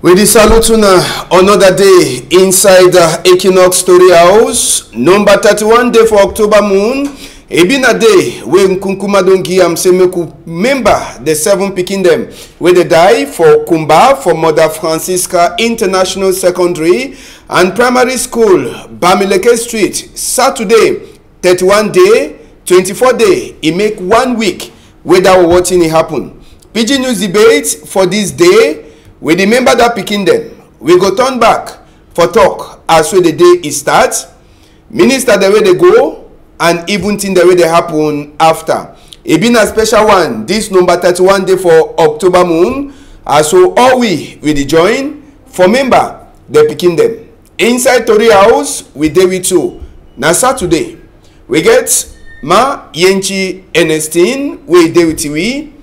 We salute another day inside Equinoxe Storyhouse, number 31 day for October moon. It been a day when Kunkuma don't give member the 7 picking them where they die for Kumba for Mother Francisca International Secondary and Primary School, Bamileke Street, Saturday, 31 day, 24 day. It make 1 week without watching it happen. PIDGIN news debate for this day. We remember that picking them. We go turn back for talk as well the day it starts. Minister the way they go and even thing the way they happen after. It been a special one. This number 31 day for October moon. So all we will join for member the picking them. Inside Tori House we day with you. Now Saturday we get Ma Yenchi Ernestine we day with we.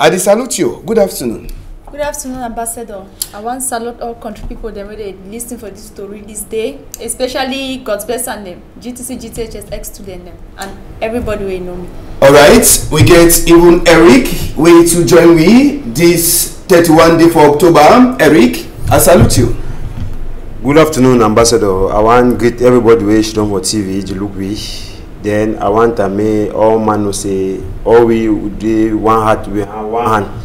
I salute you. Good afternoon. Good afternoon, Ambassador. I want to salute all country people that they listen for this story this day, especially God's bless and them, GTC, GTHS, ex-student them, and everybody will know me. All right, we get even Eric way to join me this 31 day for October. Eric, I salute you. Good afternoon, Ambassador. I want to greet everybody where you for TV, you look we. Then I want to make all man who say all we do one heart, we have one hand.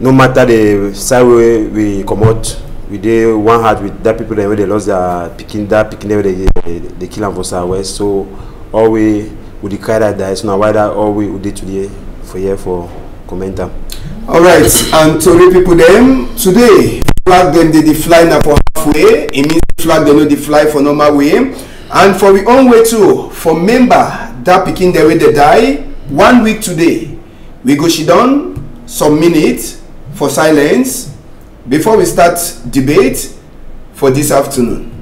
No matter the side we come out, we do one heart with that people that they lost their picking they kill them for Southwest. So all we would carry that so now why that all we did today for here for comment. All right, and to read people them today flag them they fly now for halfway. It means flag them no they fly for normal way, and for we own way too for member that picking the way they die 1 week today. We go she done some minutes for silence before we start debate for this afternoon.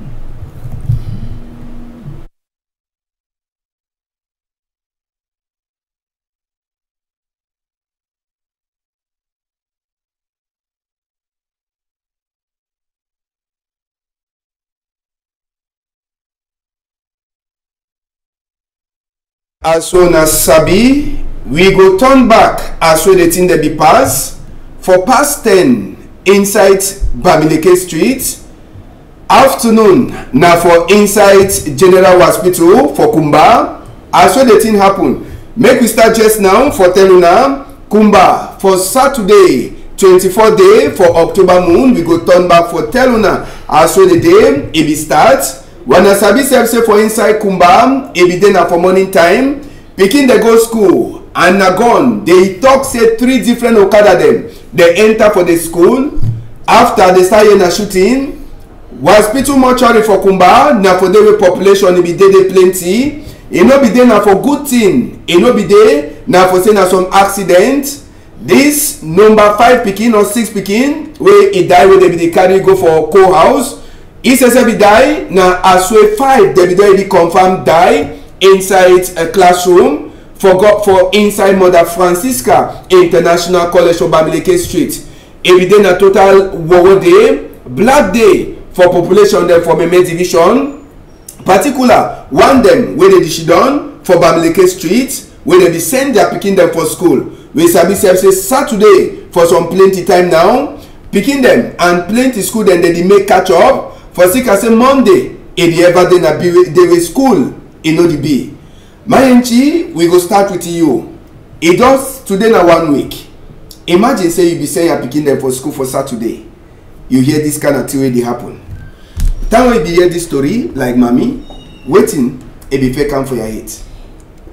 As soon as Sabi, we go turn back as well the thing that be pass. For past 10 inside Bamileke Street, afternoon now for inside General Hospital for Kumba. As well the thing happen. Make we start just now for Teluna Kumba for Saturday 24 day for October moon. We go turn back for Teluna as well the day it be start. When I sabi say for inside Kumba, it be then for morning time. Picking the go school and na gone. They talk say 3 different Okada them. They enter for the school. After they start in a shooting, hospital mortuary for Kumba. Now for the population, it be there plenty. It no be there now for good thing. It no be there now for saying some accident. This number 5 picking or 6 picking where it die where they be the carry go for co-house. He says be die now as well 5 they be there confirmed die inside a classroom. For inside Mother Francisca International College of Bamileke Street. Every day a total war day, black day for population there for Meme division. Particular one them where they did done for Bamileke Street, where they send their picking them for school. We sabi say Saturday for some plenty time now, picking them and plenty school then they make catch up. For say Monday, if you ever then they were school, it know the be. Mayenchi, we go start with you. It does today na 1 week. Imagine say you be saying you're picking them for school for Saturday. You hear this kind of thing wey dey happen. Time when you be hear this story, like mommy, waiting, it be fake for your head.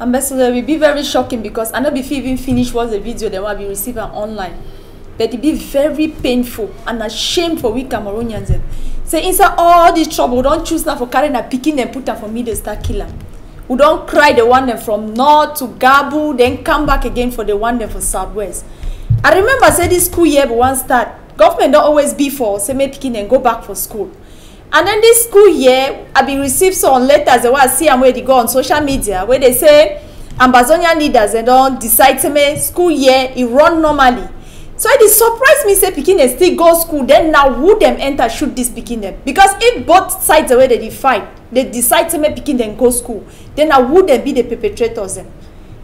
Ambassador, it will be very shocking because I know before even finish watch the video, they will be receiving online. But it be very painful and a shame for we Cameroonians. Say inside all this trouble, don't choose now for carrying a picking and put them for me to start killing. We don't cry the one them from north to Gabu, then come back again for the one them for southwest. I remember say this school year but one start. Government don't always be for say make picking and go back for school. And then this school year, I be received some letters that I see and where they go on social media where they say Ambazonian leaders and don't decide to make school year it run normally. So it surprised me say picking and still go school. Then now who them enter shoot this picking them? Because if both sides the way they fight, they decide to make picking them go school. Then now would them be the perpetrators them?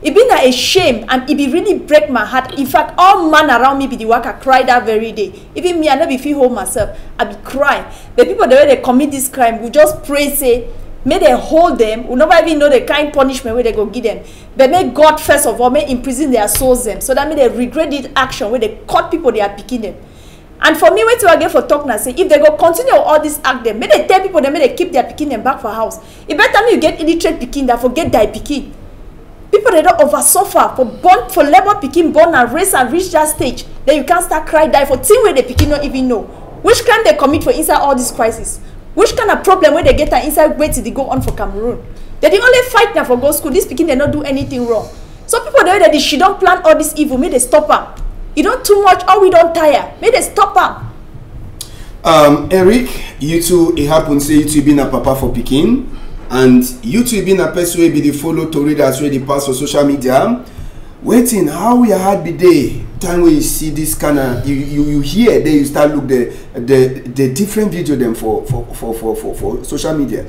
It been a shame and it be really break my heart. In fact, all man around me be the work I cry that very day. Even me, I never feel home myself. I be crying. The people the way they commit this crime, we just pray say, may they hold them. We never even know the kind punishment where they go give them. But may God first of all may imprison their souls them, so that may they regret this action where they cut people they are picking them. And for me, wait till I get for talk now, say if they go continue all this act them, may they tell people they may they keep their picking them back for house. It better me you get illiterate picking that forget die picking. People they don't over suffer for labor picking born and race and reach that stage. Then you can't start cry die for thing where the picking don't even know. Which crime they commit for inside all this crisis? Which kind of problem where they get an inside where till they go on for Cameroon? They the only fight now for go school. This picking they not do anything wrong. So people the way that she don't plan all this evil, may they stop her. You don't too much or we don't tire. May they stop her. Eric, you two it happens say you two been a papa for Pekin. And you two been a person who be the follow to read as the pass for social media. Waiting, how we had the day time when you see this kind of you hear then you start look the different video them for social media.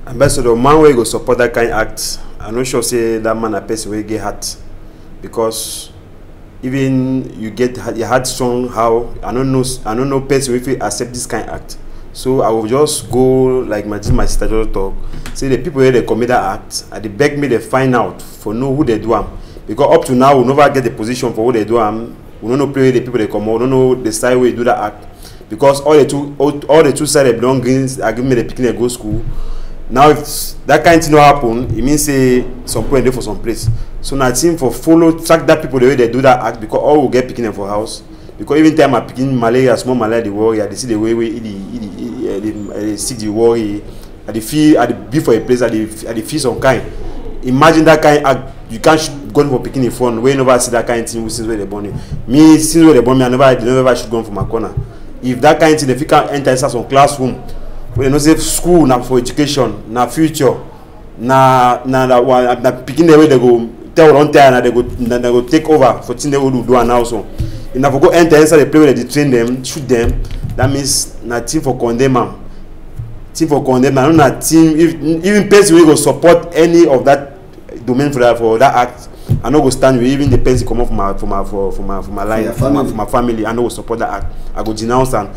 Ambassador, man where you go support that kind of act. I'm not sure say that man a person will get hurt because even you get your heart strong. How I don't know person if you accept this kind of act. So I will just go like my sister just talk. Say the people where they commit that act, and they beg me to find out for know who they do them. Because up to now we never get the position for who they do them. We don't know play the people they come out. We don't know the side where they do that act. Because all the two sides belongings are giving me the picking they go school. Now if that kind of thing not happen, it means say some point there for some place. So now team for follow track that people the way they do that act because all will get picking them for house. Because even time I picking malaria, small malaria, the warrior, they see the way they see the warrior, and they feel at the be for a place, at the feel some kind. Imagine that kind of you can't go for picking the phone. We never see that kind of thing since where they born you. Me since where they born me, I never should go from my corner. If that kind of thing, if you can't enter inside some classroom, we don't say school now for education, now future, now picking the way they go tell on time and they go take over for things they will do and also. If they go enter inside the place where they train them, shoot them, that means not team for condemn them. Team for condemn them, not team even person will go support any of that domain for that act. I no go stand with even the person come up for my line, for my family. I no go support that act. I go denounce them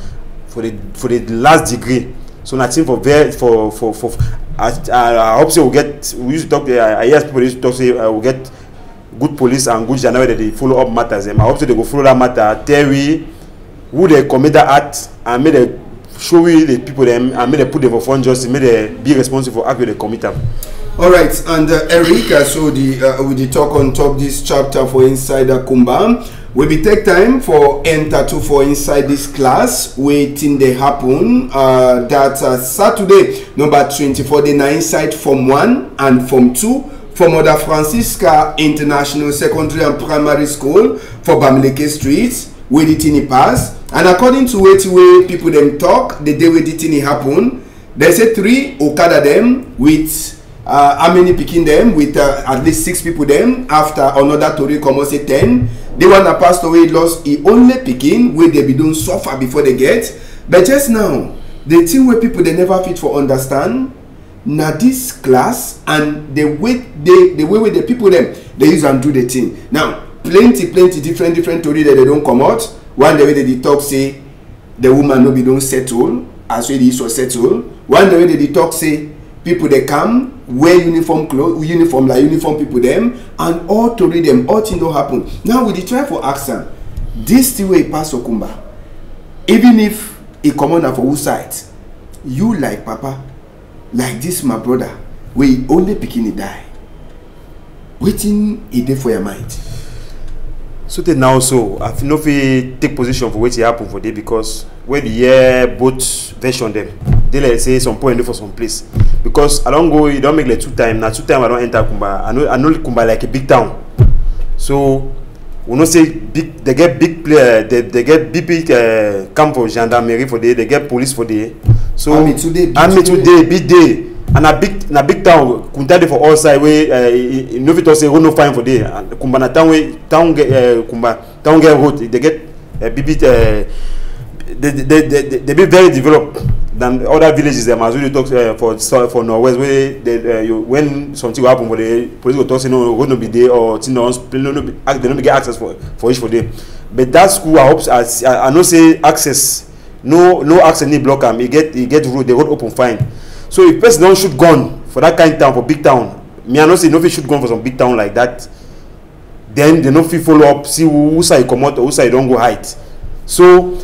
for the last degree. So nothing for I hope so we used to talk. I hear people used to talk say we get good police and good general that they follow up matters. I hope so they go follow that matter. Tell we who they commit that act and may they show we the people them and may they put them for fund justice. May they be responsible for act they commit them. All right, and Eric, so with the talk on top this chapter for inside Kumba, we be take time for enter to for inside this class waiting they happen that Saturday number 24 day na inside Form 1 and Form 2 for Mother Francisca International Secondary and Primary School for Bamileke Street where the thing pass, and according to way people them talk the day where the thing happen, they say 3 Okada them with how many picking them with at least 6 people them after another Tori come say 10. The one that passed away lost he only picking where they be doing suffer before they get. But just now the thing where people they never fit for understand now this class and the way where the people them they use and do the thing. Now plenty different Tori that they don't come out. One the way they talk say the woman no be don't settle as well the issue settle. One the way they talk say people they come wear uniform clothes, uniform people them, and all to read them, all things don't happen. Now we try for action. This the way pass Okumba. Even if a commander for who side, you like Papa, like this my brother, we only picking die. Waiting a day for your mind. So now I feel no take position for what happen for them because when the year both version them, they like say some point for some place. Because I don't go, you don't make like 2 times. Now 2 times I don't enter Kumba. I know Kumba like a big town. So we don't say big. They get big player. They get big camp for gendarmerie for day. They get police for day. So army today, big day. And a big town, Kunta for all side where no fit say no fine for day. Kumba na town way town get road. They get big. They be very developed. than other villages. Them as we talk for Norwest, where when something will happen, where the police will talk, say no, going to be there or they don't get access for each for them. But that school, I hope, I know say access, no access need block them. He get road, they hold open fine. So if person don't shoot gun for that kind of town, for big town, me I know say no fit shoot gun for some big town like that. Then they no fit follow up, see who side come out or who side don't go hide. So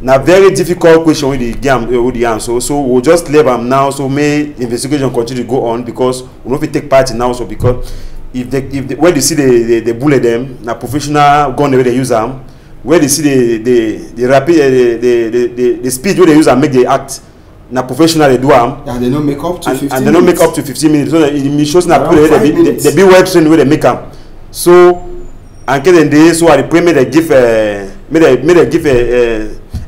na very difficult question with the answer. So we'll just leave them now. So may investigation continue to go on because we no fit take part in now. So because if where they see the bullet them, na professional gun where they use them, where they see the rapid the speed where they use and make the act, na professional they do them. And they don't make up to 15 minutes. And they don't make up to 15 minutes. So it shows na they be well trained where they make them. So and then so at the premier they give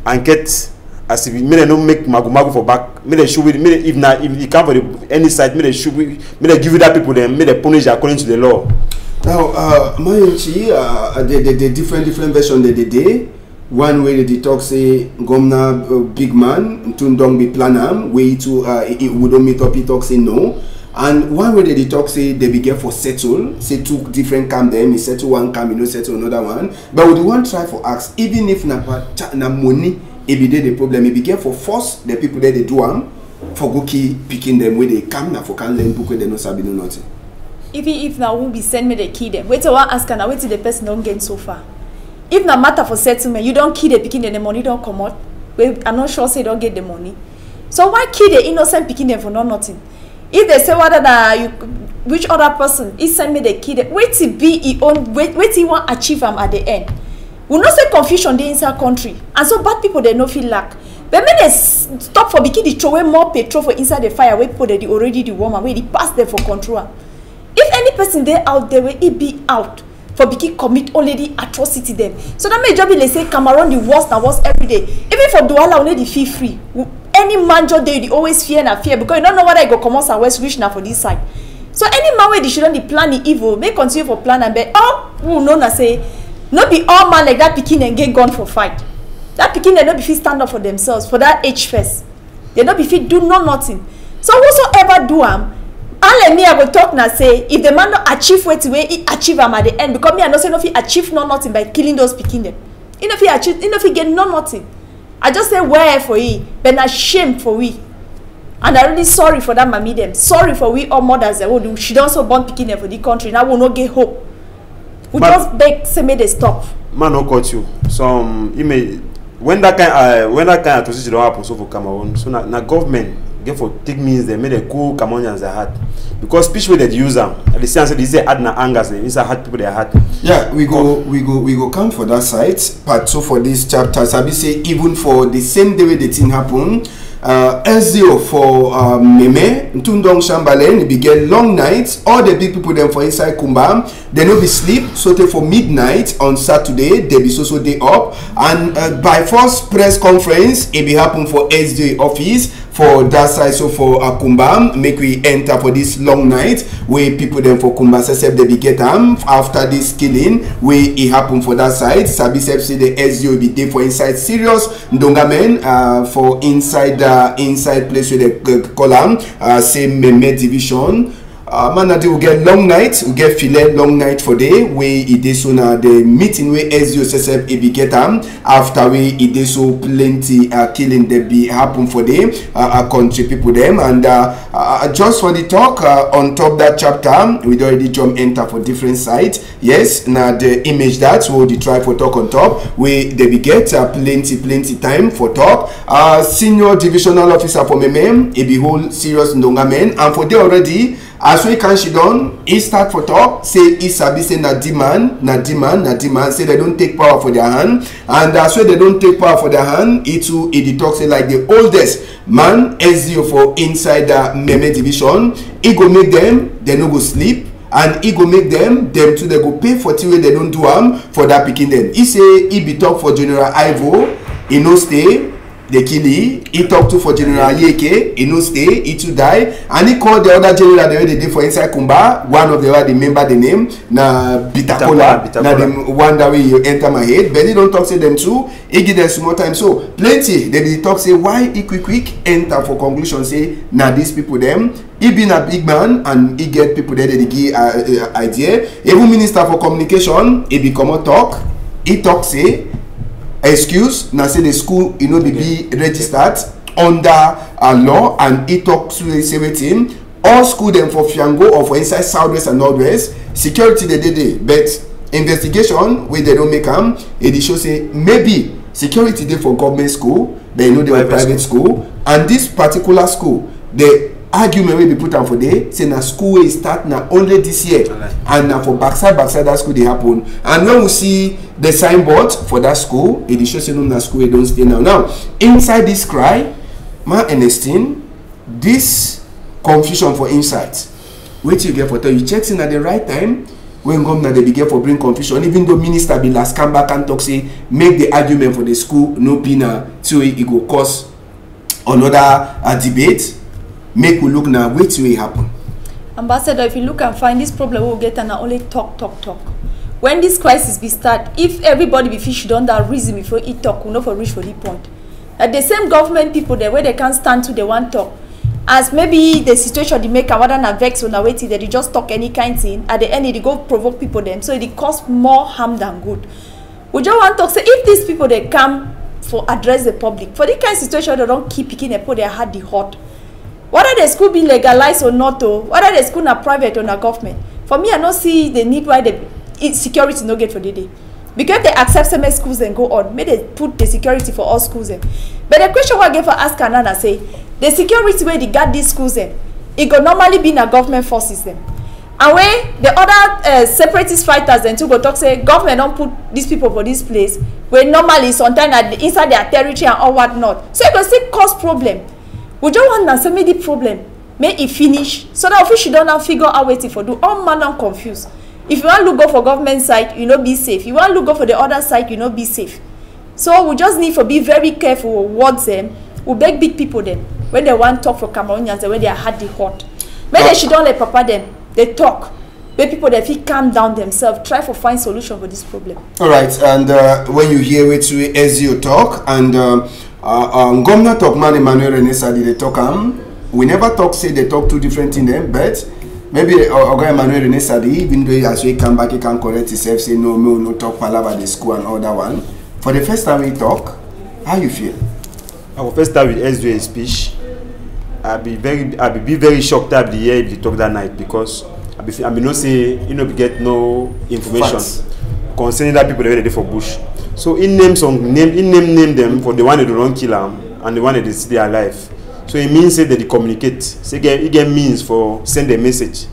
enquête as if me no make magu for back, me they show with me if you come for any side, me they show me they give you that people them, me they punish according to the law. Now the different version that they did. One way they talk say Gomna big man don't be plan way to it wouldn't meet up, he talk say no. And one way they talk say they begin for settle, say two different camp them, he settle one camp, you know, settle another one. But we want try for ask, even if na money, if be the problem, it begin for force the people that they do for go keep picking them where they come na for can learn book where they no sabi no nothing. Even if now won't be send me the key them. Wait till one ask and wait till the person don't get so far. If na matter for settlement, you don't kill the picking them, the money don't come out. I'm not sure say don't get the money. So why kill the innocent picking them for nothing? If they say whether which other person is send me the key, wait to be his own, wait he want achieve them at the end. We not say confusion the inside country, and so bad people they no feel lack. But when they stop for bikini, they throw away more petrol for inside the fire. Where people they already the woman, where they pass them for control. If any person there out there, where it be out for bikini commit only the atrocity them. So that may job be say Cameroon the worst and worst every day. Even for Douala only the feel free. Any man job they always fear and fear because you don't know whether I go come out and west reach now for this side. So any man where they shouldn't be planning evil, may continue for plan and be all who know na say not be all man like that picking and get gone for fight. That picking they not be fit stand up for themselves for that age first. They not be fit do nothing. So whosoever do and me I go talk now say if the man not achieve what way he achieve am at the end because me I know say no fit achieve nothing by killing those picking them. You know if he achieve, you know if he get nothing. I just say where for we, but not shame for we. And I'm really sorry for that mommy them. Sorry for we all mothers that would do. She don't so born picking them for the country. Now we not get hope. We just beg say may they stop. Man no cut you. Some you may when that kind of transition don't happen so for Cameroon. So na government get for take means they made a cool Cameroonians they had. Because speech way they use them. The same say they say add na angers them. It's a hard people they had. Yeah, we go come for that site. Part 2 for this chapter. Sabi say even for the same day where the thing happen. S0 for Meme, Ntundong Shambalen, be get long nights. All the big people them for inside Kumba, they no be sleep. So they for midnight on Saturday, they be so day up. And by first press conference, it be happen for S0 office for that side. So for Kumba, make we enter for this long night where people them for Kumba say they be get after this killing where it happen for that side. Sabi say the S0 be there for inside serious Ndongamen for inside place where they call them same Meme division. Man, we get long night, we get filet long night for day. We it so na the meeting where SDOSSF be get after we it so plenty killing they be happen for them country people them and just for the talk on top that chapter we already jump enter for different sites. Yes, now the image that so the try for talk on top we they be get plenty time for talk. Senior divisional officer for Meme it be whole serious Ndongamen and for they already. As we can she done, he start for talk, say he sabi say na demand, say they don't take power for their hand, and as well they don't take power for their hand, it too it talk say like the oldest man SDO for inside the Meme division, he go make them, they no go sleep, and he go make them too they go pay for till they don't do for that picking them. He say he be talk for General Ivo, he no stay. they kill he talk to for General Yeke, he no stay, he to die, and he called the other general the way they did for inside Kumba. One of the other, they remember the name, na Bitakola, na the one that way you enter my head, but they don't talk to them too, he give them some more time, so plenty, they talk say, why he quick enter for conclusion, say, now these people them, he been a big man, and he get people there, they give idea, even Minister for Communication, he become a talk, he talk say, excuse, now say the school, you know, they be registered under law, and he talk to say with him, all school them for Fiango or for inside Southwest and Northwest, security they did, but investigation where they don't make them, it show say maybe security they for government school, but you know they were private school, and this particular school, the argument will be put on for day, say na school will start now only this year, and now for backside that school they happen, and when we see the signboard for that school, it shows you know that school don't stay now. Now inside this cry, my Ernestine, this confusion for insight, wait you get for tell you checks in at the right time when government they begin for bring confusion, even though minister be last come back and talk say make the argument for the school no pina till it go cause another debate. Make we look now, wait till it happen. Ambassador, if you look and find this problem, we'll get and only talk. When this crisis be start, if everybody be fish done that reason before it talk, we'll not for reach for the point. At the same government people there where they can't stand to the one talk. As maybe the situation they make rather than vex on waiting that they just talk any kind thing, at the end they go provoke people them, so it cause more harm than good. We just want to talk say if these people they come for address the public, for the kind of situation they don't keep picking and put their heart the hot. Whether the school be legalized or not, whether the school na private or na government, for me I don't see the need why the security no get for the day. Because they accept some schools and go on, may they put the security for all schools. But the question I get for ask Anana say, the security where they got these schools it could normally be in a government forces them. And when the other separatist fighters then to go talk say government don't put these people for this place, where normally sometimes inside their territory and all what not. So it will still cause problem. We just want to answer the problem, may it finish, so that official don't now figure out what for do. All man don't confused. If you want to go for government side, you know be safe. You want to go for the other side, you know be safe. So we just need to be very careful towards them. We beg big people them when they want to talk for Cameroonians, when they are hard hot. Maybe they should don't let papa them. They talk. Where people they feel calm down themselves, try to find solution for this problem. All right, and when you hear it to Ezio talk and Governor talk man Emmanuel Renesadi they talk we never talk say they talk two different things them, but maybe Oga Emmanuel Renesadi even though as we come back he can correct himself say no talk palava the school and all that one. For the first time we talk, how you feel? Our first time with Ezio's speech, I be very shocked that the year if they talk that night because I be not say you know we get no information concerning that people they for bush. So in name them for the one that don't kill them and the one that is still alive. So it means that they communicate. So it get means for send a message.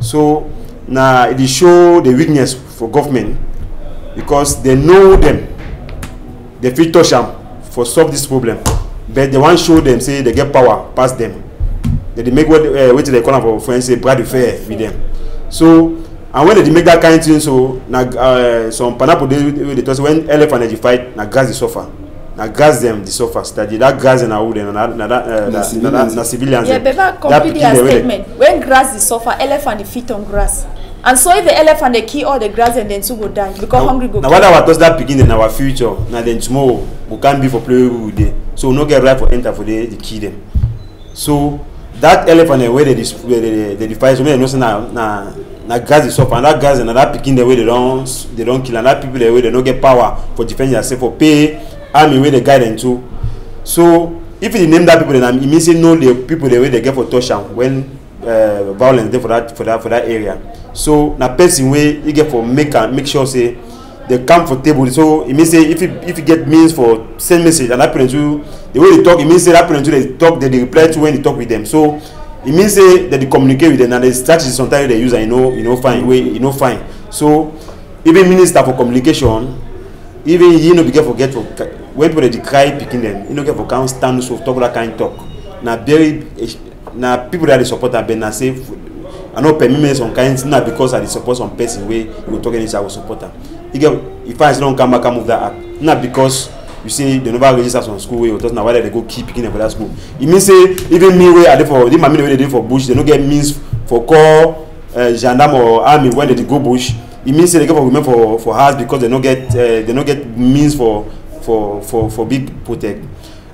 So now it show the weakness for government because they know them. They feel touch them for solve this problem. But they want show them say they get power past them. They make what they call them for friends say bras de fer with them. So and when they make that kind of thing, so some pineapple they talk when elephant they fight, na grass they suffer, na grass them they suffer. That grass and wood and na civilians. Yeah, but complete their statement. When grass they suffer, elephant they feed on grass. And so if the elephant they kill all the grass and then two go die because hungry go. Now what our thoughts that begin in our future. Now then tomorrow we can't be for play with day. So we no get right for enter for they kill them. So that elephant where they fight, so many no say na grass they suffer, and that grass and that picking the way they don't kill, and that people the way they don't get power for defend yourself for pay army where they guide them to. So if you name that people, then it means no the people the way they get for touch them when violence there for that area. So na person way you get for make sure say they come for table. So it means say if you get means for send message and that person to the way they talk, it means say that person to they talk they reply to when they talk with them. So it means say that they communicate with them and the strategy sometimes they use and fine. So even minister for communication, even you know be get when people they cry picking them, you know get for can't stand so talk that kind of talk. Now people that they support have been say I know permit some kind not because I support some person way you talk against our supporter. If I don't come back and move that act, not because you say they never register some school or just now why they go keep picking them for that school. It means say even me where I dey for the mammy where they dey for bush, they no get means for call gendarme or army when they go bush. It means say they go for women for house because they no get means for big protect.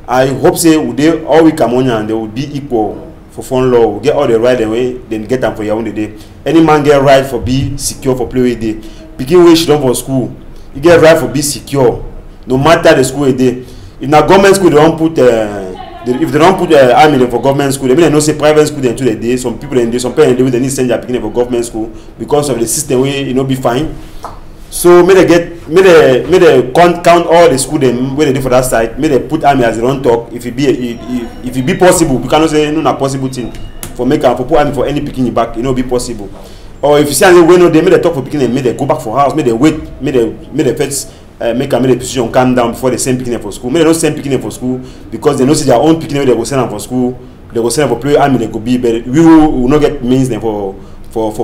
I hope say they all we Cameroonian they will be equal for fun law. We get all the right way, then get them for your own day. Any man get right for be secure for play with day. Picking way she done for school. You get right for be secure. No matter the school a day. If na government school they don't put if they don't put army for government school, they mean they no say private school then to the day. Some people then some parents they need send their picking for government school because of the system way you know be fine. So may they count all the school them where they do for that side. May they put army as they don't talk. If it be possible, we cannot say no not possible thing for make for put army for any picking back. You know be possible. Or if you say we know they may they talk for picking them, may they go back for house. May they wait. May they first make the position calm down before they send picking them for school. May they not send picking them for school because they know see their own picking them they go send them for school. They go send them for play army. They go be but we will not get means them for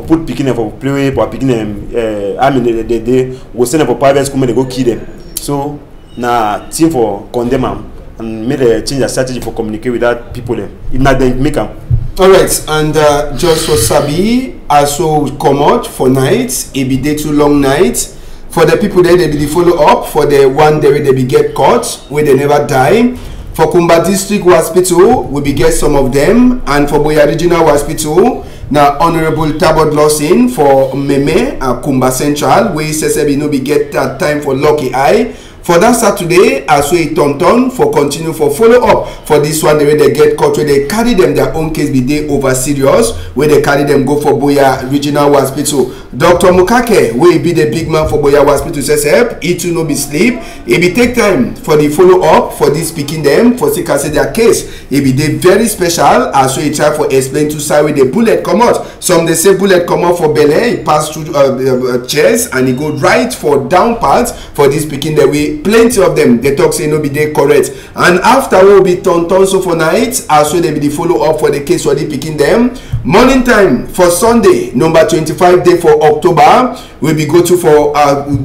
put picking them for play for picking them I mean they will send them for private school, may they go kill them. So now team for condemn them and may they change their strategy for communicate with that people them. If not then make them. Alright, and just for Sabi also come out for nights, it be day too long nights. For the people there they be the follow up for the one day they be get caught where they never die. For Kumba District Hospital, we be get some of them, and for Boya Regional Hospital, now Honorable Tabot Lawson for Meme Kumba Central, where he says we no be get that time for Lucky Eye. For that Saturday, as we Tonton for continue for follow up for this one the way they get caught where they carry them their own case be they over serious where they carry them go for Boya Regional Hospital. Dr. Mukake will be the big man for Boya Hospital says help it to no be sleep. It be take time for the follow up for this speaking them for see say their case. It be they very special as we try for explain to side where the bullet come out. Some they say bullet come out for belly, it pass through chest and it go right for down parts for this speaking the way. Plenty of them they talk say no be they correct, and after will be turn so for night as well they be the follow up for the case where they picking them. Morning time for Sunday number 25 day for October will be go to for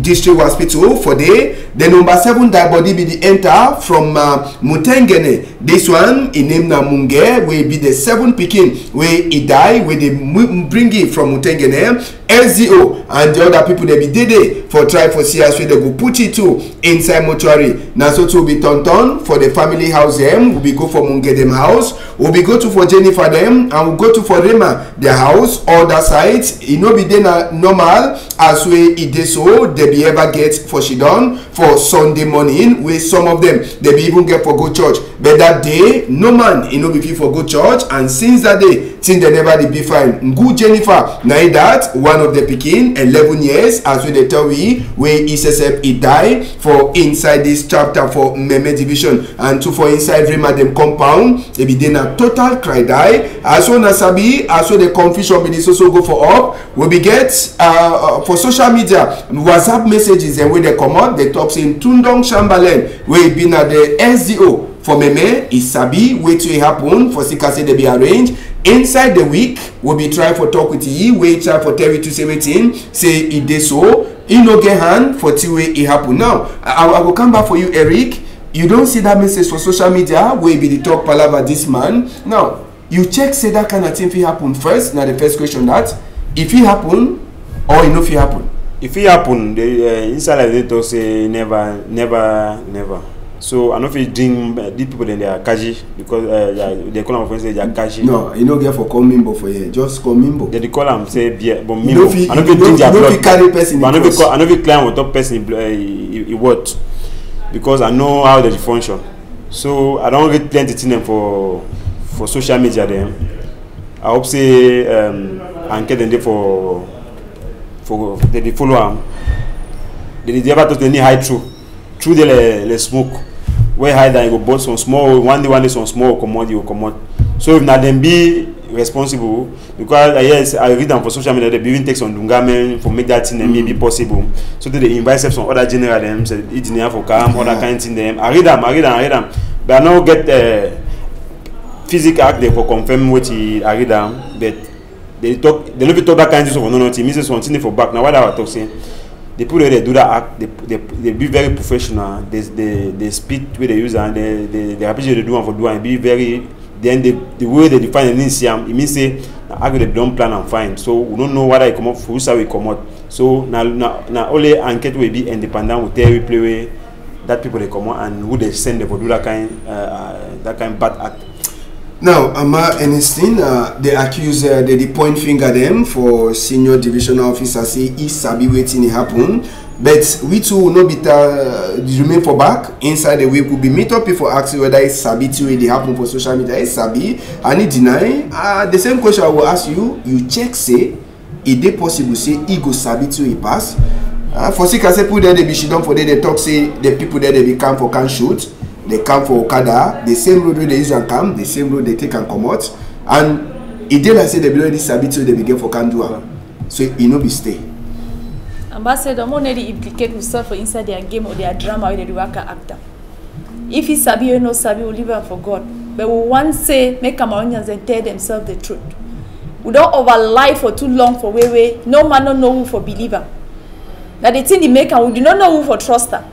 district hospital for day. The number 7 die body be the enter from Mutengene. This one in name na Munge will be the 7 picking where he die where they bring it from Mutengene. SDO and the other people they be did for try for see as where they go put it to inside mortuary. Now so to be turn for the family house them will be go for Munge them house, will be go to for Jennifer them, and will go to for Rema their house. All that sides it no be then normal as way it dey so they be ever get for she done for Sunday morning where some of them they be even get for go church, but that day no man no be fit for go church, and since that day things they never dey be fine. Good Jennifer now that one of the pikin 11 years as we they tell we where SSF he die for inside this chapter for Meme division, and to for inside Rema them compound they be then a total cry die as soon as Sabi as well the confusion be this also go for up. We be get for social media WhatsApp messages and when they come out they talk saying Tundong Chamberlain where he been at the SDO for Meme is Sabi wait to happen for Sika say they be arranged inside the week. We'll be trying for talk with you wait try for tell you to say waiting say it dey so he no get hand for till way it happen. Now I will come back for you Eric. You don't see that message for social media where be the talk palaver this man. Now you check say that kind of thing fit happen first. Now the first question that if it happen or it no fit happen. If it happen the inside they talk say never. So I know if you drink these people then they are kaji because they call them friends they are kaji. No, you don't get for call mimbo for here. Just call mimbo. They call them say beer, but mimbo. I know if you drink their blood. Carry person. I know if you climb on top person he what because I know how they function. So I don't get plenty thing them for social media them. I hope say and get them there for they follow them. They ever talk any high through the smoke. Where high that you go bought some small one day some small commodity will come out. So if not them be responsible because yes I read them for social media they even take some dungamen for make that thing maybe possible. So they invite some other general them say it in for calm other kind of thing them. I read them but I don't get physical act there for confirm what I read them, but they don't talk that kind of stuff for no nothing. It means something for back now what I was talking. the people that they do that act, they be very professional. They speak where they use and they appreciate they do and for do and be very. Then the way they define the NCM, it means say I they don't plan and find. So we don't know what I come up for, who we come out. So now only enquête will be independent. We tell we play that people they come out and who they send them for do that kind bad act. Now, Ama Ernestine, they accuse, they point finger them for senior divisional officer say he sabi waiting it happen. But we too will not be remain for back inside the week. Could be meet up people asking whether it's sabi to it happen for social media. It's sabi and it deny. The same question I will ask you. You check say if they possible say he go sabi to it pass. For sick I say people there they be shit down for they talk say the people there they be camp for can shoot. They come for Okada, the same road where they use and come, the same road they take and come out. And it did like say they be already sabi to they begin for Kandua. So it no be stay. Ambassador, more nearly implicate himself for inside their game or their drama where they work actor. If he sabi or no sabi, we leave him for God. But we want say make Cameroonians and tell themselves the truth. We don't overlie for too long for way. No man don't know who for believer. Now the thing they make and we do not know who for truster.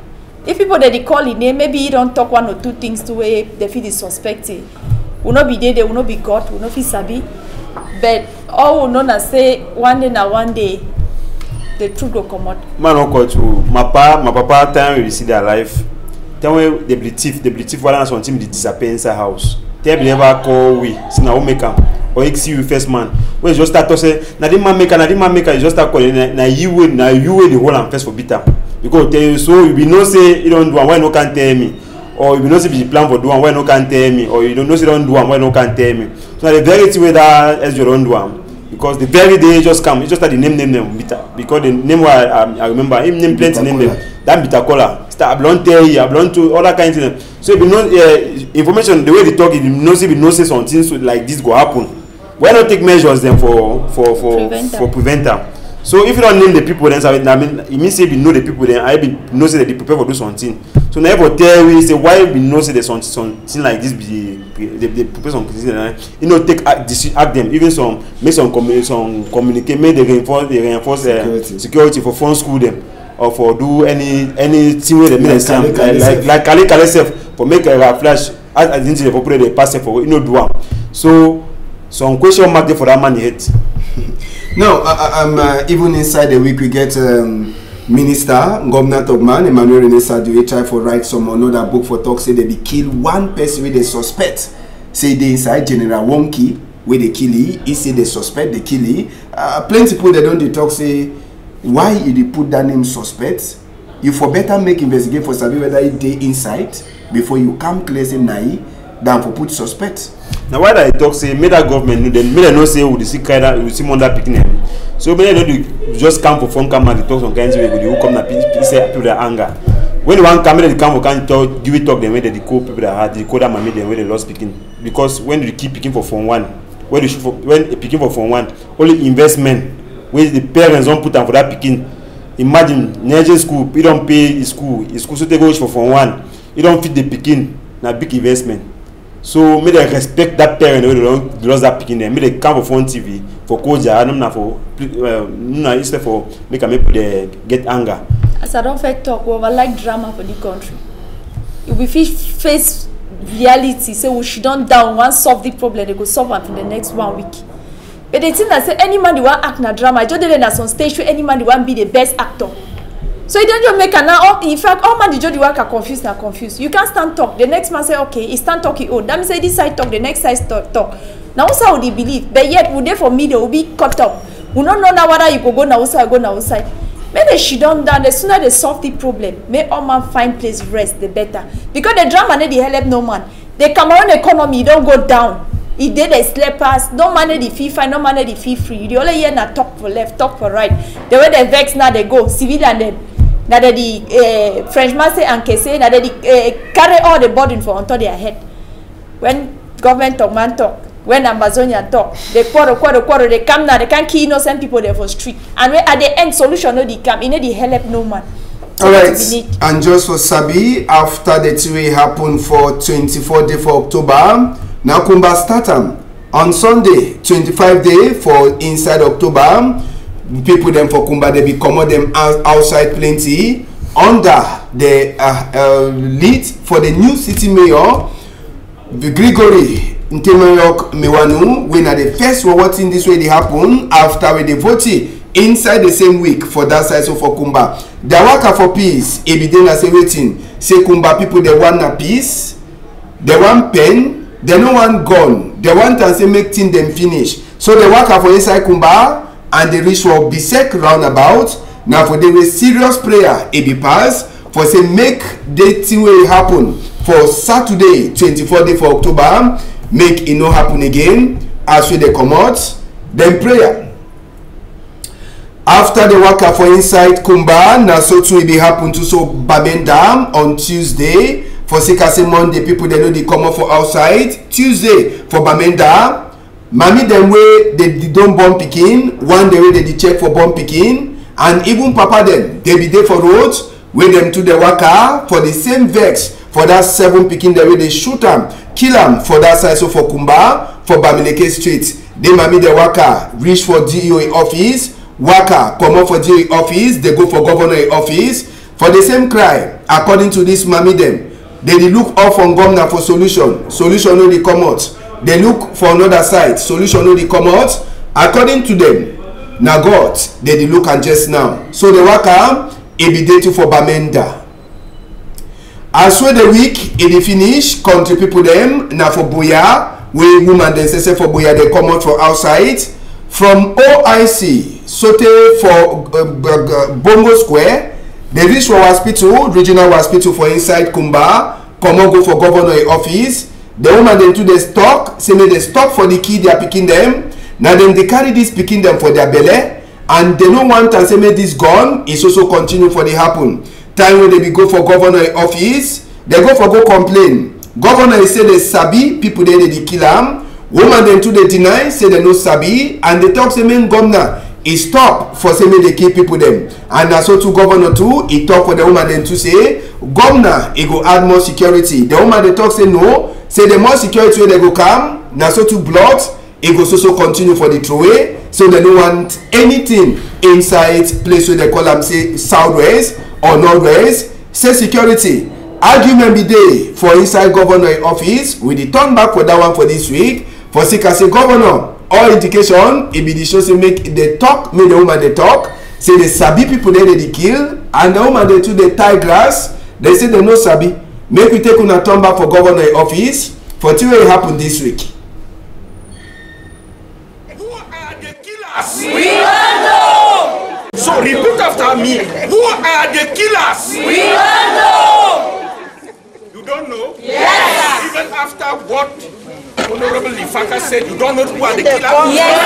If people that they call it name, maybe he don't talk one or two things to where they feel is suspected. Will not be there, they will not be God, will not be sabi. But all will not say one day the truth will come out. Man, no coach. My papa time we see their life. Tell me they be thief. One and something they disappear inside house. Tell me never call we. See now make am or see you first man. When you just start to say, na the man maker, you just start calling. Na you way the whole and first for bitter. Because tell you so you be no say you don't do and why no can tell me, or you be no say be plan for do and why no can tell me, or you don't know say don't do and why no can tell me. So the very way that as you don't do because the very day just come, it's just that the name bitter because the name I remember him name plenty name them that bitter color. Start blonde tell I belong to all that kind of thing. So if you know information the way they talk, you know say something so like this go happen. Why not take measures then for preventer? So if you don't name the people, then I mean, it means say we know the people. Then I be know say that they prepare for do something. So now for tell we say why we know say there's something like this. They prepare something. You know, act them. Even make some communicate. Make they reinforce security for phone school them or for do any thing where they make them like Kale self for make a flash as the internet for put the pass for do one. So some question mark there for that man head. No, even inside the week we get Minister Governor Togman Emmanuel Rene Sadue try for write some another book for talk say they be kill one person with they suspect. Say they inside General Wonky where they kill he say they suspect they kill he. Plenty people they don't talk say why you they put that name suspect. You for better make investigate for sabi whether it they inside before you come clear say nai than for put suspect. Now why I talk say make that government then make them not say we see kind we see Monda picking them. So make them just come for phone camera to talk some kinds of way they come na say to their anger. When one camera they come for can talk give it talk them where they call people that had the coder man them where they lost picking because when you keep picking for phone one when you when picking for phone one only investment where the parents don't put them for that picking. Imagine Niger school you don't pay school so they go for phone one you don't fit the picking na big investment. So may they respect that parent when they don't lost that picking them. May they come for phone TV for koja, not for instead for make a people they get anger. As I don't talk, we over like drama for the country. If we face reality, say we should don't down one solve the problem, they go solve it for the next 1 week. But the thing that say any man they want act na drama, I just did that on stage where any man they want be the best actor. So you don't just make an now. In fact, all man the judge work are confused. You can't stand talk. The next man say okay, he stand talking. Oh, that means say this side talk, the next side talk. Now also how they believe, but yet would they for me they will be cut up. We don't know now whether you go now outside, go now outside. Maybe they should down. The sooner they solve the problem, may all man find place rest, the better. Because the drama they help no man. The Cameroon economy don't go down. It did the slippers, no money the fee fine, no money the fee free. The only year na talk for left, talk for right. The way they vex now they go civilian then. That the Frenchman say and say that they carry all the burden for onto their head. When government talk, man talk. When Amazonian talk, they quarrel. They come now. They can't kill innocent people there for street. And when at the end solution no they come, they help no man. So all right. And just for Sabi, after the two happened for 24 day for October, now Kumba start on Sunday 25 day for inside October. people them for Kumba, they be commode them outside plenty under the lead for the new city mayor, Gregory Ntemayok Mewanu, when at the first one watching this way they happen after we they voted inside the same week for that side so for Kumba. The worker for peace, Ebidena say waiting, say Kumba people they want a peace, they want pen, they no want gun, they want to say make thing them finish. So the worker for inside Kumba and the ritual bisect roundabout. Now for the serious prayer it be pass for say make the thing will happen for Saturday 24th day for October, make it no happen again as we they come out then prayer. After the worker for inside Kumba, now so too it be happen to so Bamenda on Tuesday for Sikase Monday people they know they come out for outside Tuesday for Bamenda. Mommy them way they don't born picking, one day way they check for born picking. And even papa them, they be there for roads, with them to the worker for the same vex for that 7 picking the way they shoot them, kill them for that side so for Kumba, for Bamileke Street. They mami the worker reach for DOA office, worker come up for DOA office, they go for governor office for the same crime. According to this mami them, they look off on governor for solution. Solution no they come out. They look for another side. Solution no they come out. According to them. Now God, they look and just now. So the worker, it be dated for Bamenda. As well the week, it finish, country people them, now for Boya, we woman then say for Boya, they come out for outside. From OIC, Sote for Bongo Square, they reach for hospital, regional hospital for inside Kumba, come on go for governor office. The woman then to the stock, say they stop for the key they are picking them. Now then they carry this picking them for their belly and they don't want to say make this gone is also continue for the happen. Time when they be go for governor office, they go for go complain. Governor say they sabi, people there they kill them. Woman then too they deny, say they no sabi, and they talk say main governor is stop for say make they kill people them. And that's so to governor too, he talk for the woman then to say, governor, he go add more security. The woman they talk say no, say the more security when they go come, now so to blood. It goes also continue for the throwaway, so they don't want anything inside place where they call them say southwest or northwest. Say security argument be there for inside governor office. We the turn back for that one for this week for say governor. All indication it be the show say make the talk, make the woman they talk. Say the sabi people there they kill and the woman they to the tie grass. They say they no sabi. Make we take una turn back for governor office for till it happen this week. We don't know. So repeat after me. Who are the killers? We don't know. You don't know? Yes. Even after what Honorable Lifaka said, you don't know who are the killers? Yes.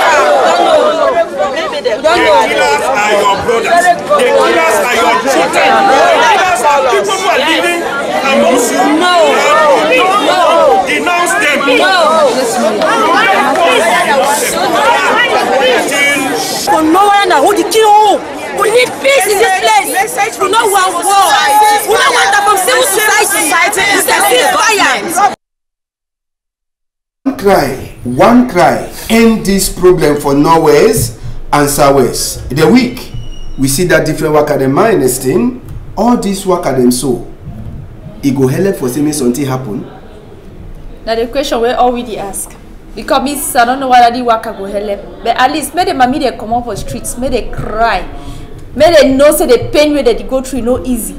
The killers are your brothers. The killers are your children. The killers are people who are living amongst you. No. Denounce them. For no one who the kill. We need peace in this place. We don't want war. We don't want that from civil society. It's a ceasefire. One cry, end this problem for Norwest and Southwest. The week we see that different work at them minus thing, all this work at them so it go help for seeing something happen. Now the question we already ask. Because miss, I don't know whether the worker go help, but at least make the mommy they come up for streets, make they cry, make they know say the pain where they go through no easy.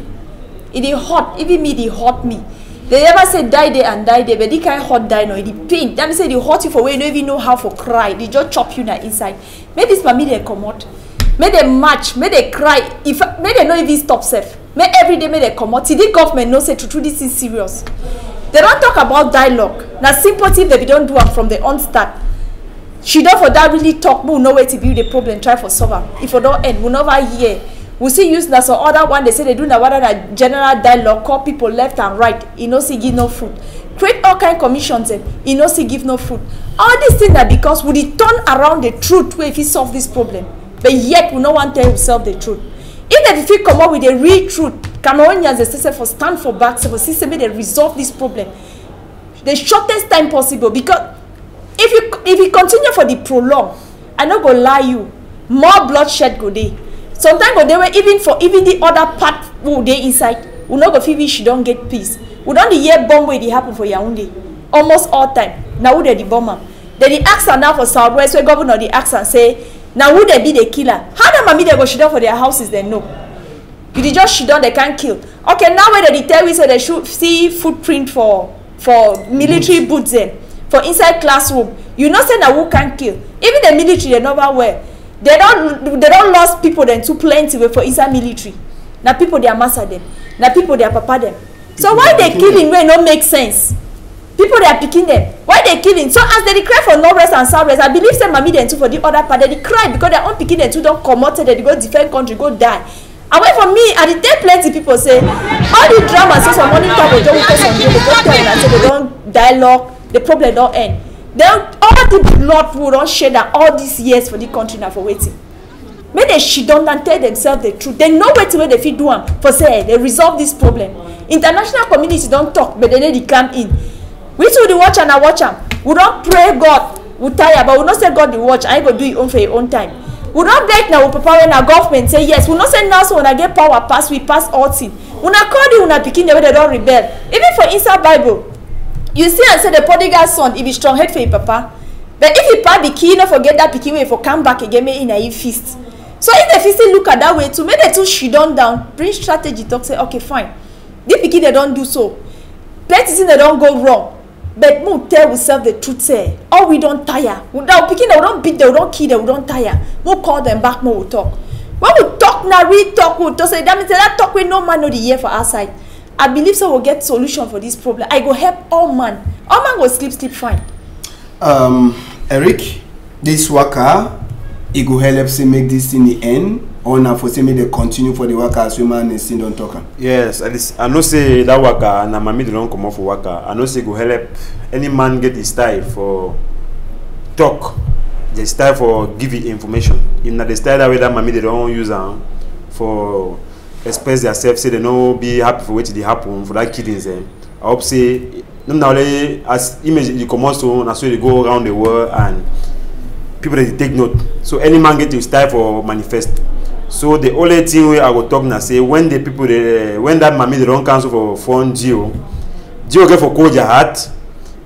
It is hot, even me they hurt me. They never say die there and die there, but they can't hot die no. It is pain. Then they say they hurt you for where you don't even know how for cry. They just chop you now inside. Make this mommy they come out, make they match, make they cry. If make they not even stop safe. Make every day make they come out. Till the government know say true this is serious. They don't talk about dialogue. Now sympathy they don't do it from the onstart. She don't for that really talk, we know where to build the problem, try for solve. If we don't end, we never hear. We see use that so other one they say they do now whether that general dialogue, call people left and right, you know see give no fruit. Create all kind of commissions and you know see give no fruit. All these things are because we turn around the truth where if you solve this problem. But yet we no one tell himself the truth. If they come up with a real truth, Cameroonians they say for stand for back, so for system they resolve this problem the shortest time possible. Because if you continue for the prolong, I not go lie you, more bloodshed go dey. Sometimes go dey where even the other part who dey inside, we no go feel we she don't get peace. We don't hear bomb wey dey happen for Yaoundé almost all time. Now who dey the bomber? They ask her now for Southwest where governor dey ask and say, now who they be the killer? How them mommy they go shit down for their houses? They know. You dey just shit down, they can't kill. Okay, now when they tell we say they should see footprint for military boots then for inside classroom. You know say now who can kill? Even the military they never wear. They don't lost people then too plenty for inside military. Now people they are master them. Now people they are papa them. So why they killing when it no make sense? People they are picking them. Why they killing? So as they cry for Northwest and Southwest, I believe say mommy them too for the other part. They cry because their own picking them too don't come out. They go defend country, go die. And when for me, I did tell plenty people say all the drama say some money come with don't focus on you. They don't tell and say they don't dialogue. The problem don't end. Then all the blood will don't shed all these years for the country now for waiting. May they shit down and tell themselves the truth. They know where they fit do them for say they resolve this problem. International community don't talk, but then they come in. We too the watch and I watch them. We don't pray God. We tire, but we not say God the watch. I go do it own for your own time. We don't beg now. We prepare when our government say yes. We not say now so when I get power pass, we pass all things. When I call you, when I begin the way they don't rebel. Even for inside Bible, you see and say the prodigal son, he be strong head for your papa. But if you part the key, not forget that picking way for come back again, me in a feast. So if the feast look at that way too, make the two she down, bring strategy talk say okay fine. The picking they don't do so. Plenty things they don't go wrong. But we tell ourselves the truth say, oh we don't tire. Without picking they don't beat, they don't kill, they don't tire. We call them back, we talk. When we talk now, we talk, we talk. Say that means that talk we no man know the year for our side. I believe so we'll get solution for this problem. I go help all man. All man will sleep fine. Eric, this worker, it go help say make this thing the end. Or now for say me they continue for the worker as women and still don't talk. Yes, at least I know say that worker and mommy they don't come off for worker. I know say go help any man get his style for talk. The style for giving information. In the style that way that mommy they don't use for express themselves, say they no be happy for what they happen for that kiddings. I hope say now as image they come also that's why they go around the world and people they take note. So any man get his style for manifest. So the only thing we I go talk now say when the people when that mommy they don't cancel for phone Gio get for cold your heart,